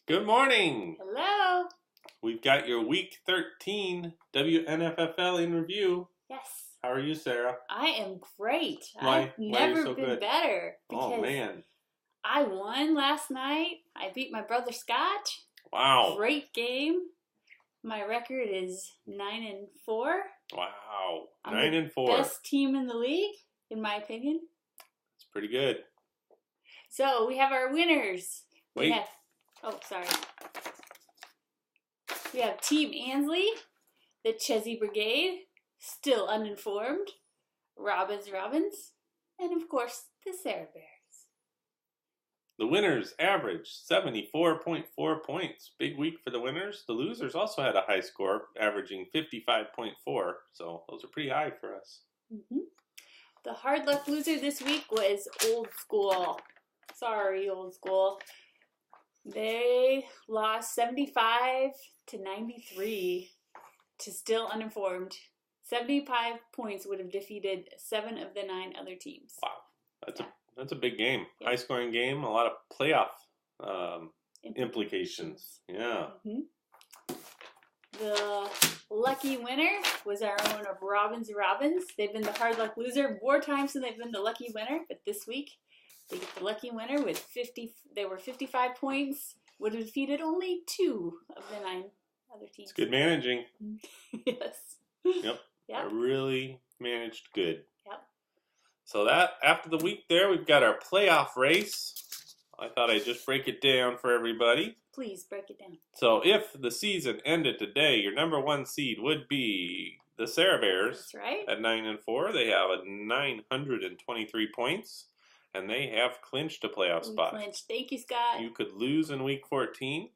Good morning. Hello. We've got your Week 13 WNFFL in review. Yes. How are you, Sarah? I am great. Why I've are you never so been good? better Oh, because man. I won last night. I beat my brother Scott. Wow. Great game. My record is 9-4. Wow. I'm 9-4. best team in the league, in my opinion. It's pretty good. So we have our winners. Wait. Sorry. We have Team Ansley, the Chesney Brigade, still uninformed, Robins, and of course the Sarah Bears. The winners averaged 74.4 points. Big week for the winners. The losers also had a high score, averaging 55.4. So those are pretty high for us. Mm-hmm. The hard luck loser this week was Old School. Sorry, Old School. They lost 75-93 to still uninformed. 75 points would have defeated 7 of the 9 other teams. Wow, that's a big game. Yeah. High scoring game. A lot of playoff implications. Yeah. Mm-hmm. The lucky winner was our own of Robins. They've been the hard luck loser more times than they've been the lucky winner, but this week they get the lucky winner with 50. They were 55 points. Would have defeated only 2 of the 9 other teams. It's good managing. Yes. Yep. Yep. I really managed good. Yep. So that after the week there, we've got our playoff race. I thought I'd just break it down for everybody. Please break it down. So if the season ended today, your number 1 seed would be the Sarah Bears. That's right. At 9-4, they have 923 points, and they have clinched a playoff spot. Clinched. Thank you, Scott. You could lose in week 14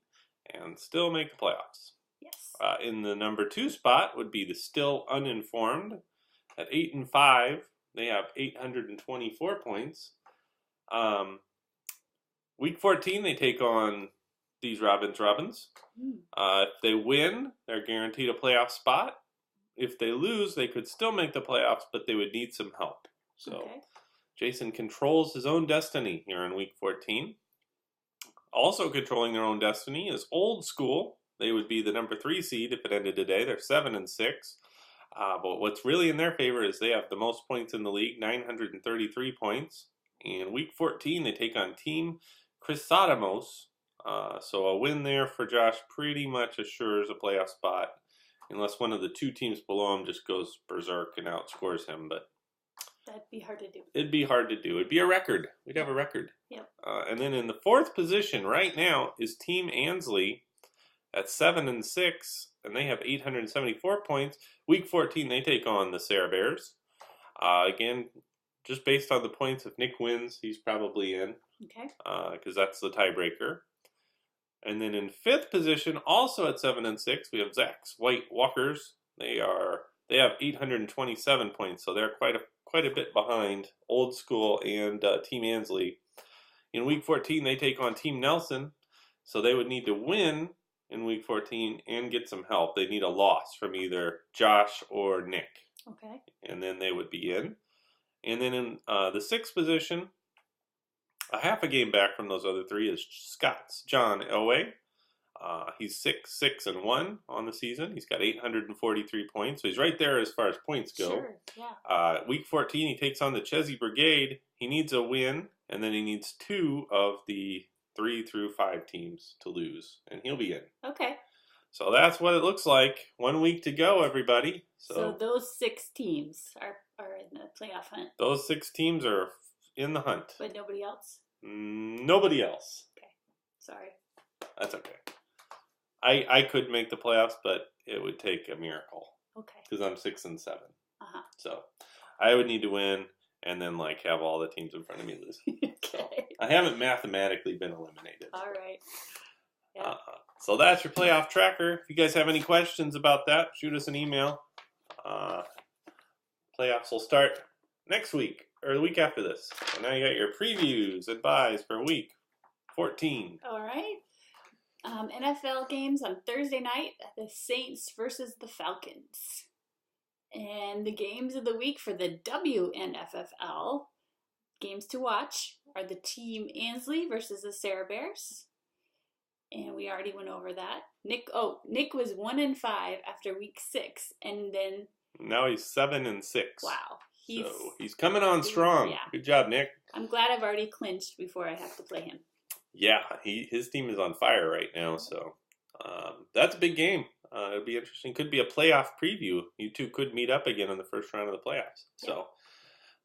and still make the playoffs. Yes. In the number 2 spot would be the still uninformed. At 8-5, they have 824 points. Week 14, they take on these Robins. If they win, they're guaranteed a playoff spot. If they lose, they could still make the playoffs, but they would need some help. So Jason controls his own destiny here in week 14. Also controlling their own destiny is Old School. They would be the number 3 seed if it ended today. They're 7-6. But what's really in their favor is they have the most points in the league, 933 points. In week 14, they take on Team Chrysotamos. So a win there for Josh pretty much assures a playoff spot, unless one of the 2 teams below him just goes berserk and outscores him. But that'd be hard to do. It'd be hard to do. It'd be a record. We'd have a record. Yep. And then in the 4th position right now is Team Ansley at 7-6, and they have 874 points. Week 14, they take on the Sarah Bears. Again, just based on the points, if Nick wins, he's probably in. Okay. Because that's the tiebreaker. And then in 5th position, also at 7-6, we have Zach's White Walkers. They have 827 points, so they're quite a bit behind Old School and Team Ansley. In week 14, they take on Team Nelson, so they would need to win in week 14 and get some help. They need a loss from either Josh or Nick. Okay. And then they would be in. And then in the 6th position, a half a game back from those other 3 is Scott's John Elway. He's 6-1 on the season. He's got 843 points, so he's right there as far as points go. Sure, yeah. Week 14, he takes on the Chesney Brigade. He needs a win, and then he needs 2 of the 3 through 5 teams to lose, and he'll be in. Okay. So that's what it looks like. 1 week to go, everybody. So those 6 teams are in the playoff hunt. Those 6 teams are in the hunt. But nobody else? Nobody else. Okay. Sorry. That's okay. I could make the playoffs, but it would take a miracle. Okay. Because I'm 6-7. Uh-huh. So I would need to win and then have all the teams in front of me lose. Okay. So I haven't mathematically been eliminated. All right. Yeah. So that's your playoff tracker. If you guys have any questions about that, shoot us an email. Playoffs will start next week or the week after this. So now you got your previews and buys for week 14. All right. NFL games on Thursday night, the Saints versus the Falcons. And the games of the week for the WNFFL, games to watch, are the Team Ansley versus the Sarah Bears. And we already went over that. Nick was 1-5 after week 6, and then now he's 7-6. Wow, he's coming on strong. Yeah. Good job, Nick. I'm glad I've already clinched before I have to play him. Yeah, his team is on fire right now, so that's a big game. It'll be interesting. Could be a playoff preview. You two could meet up again in the first round of the playoffs. So,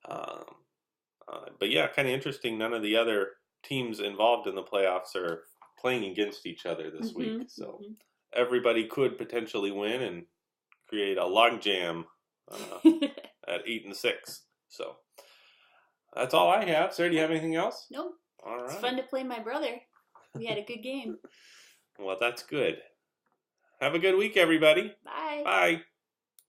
but yeah, kind of interesting. None of the other teams involved in the playoffs are playing against each other this week, so everybody could potentially win and create a logjam at 8-6. So that's all I have. Sarah, do you have anything else? Nope. All right. It's fun to play my brother. We had a good game. Well, that's good. Have a good week, everybody. Bye. Bye.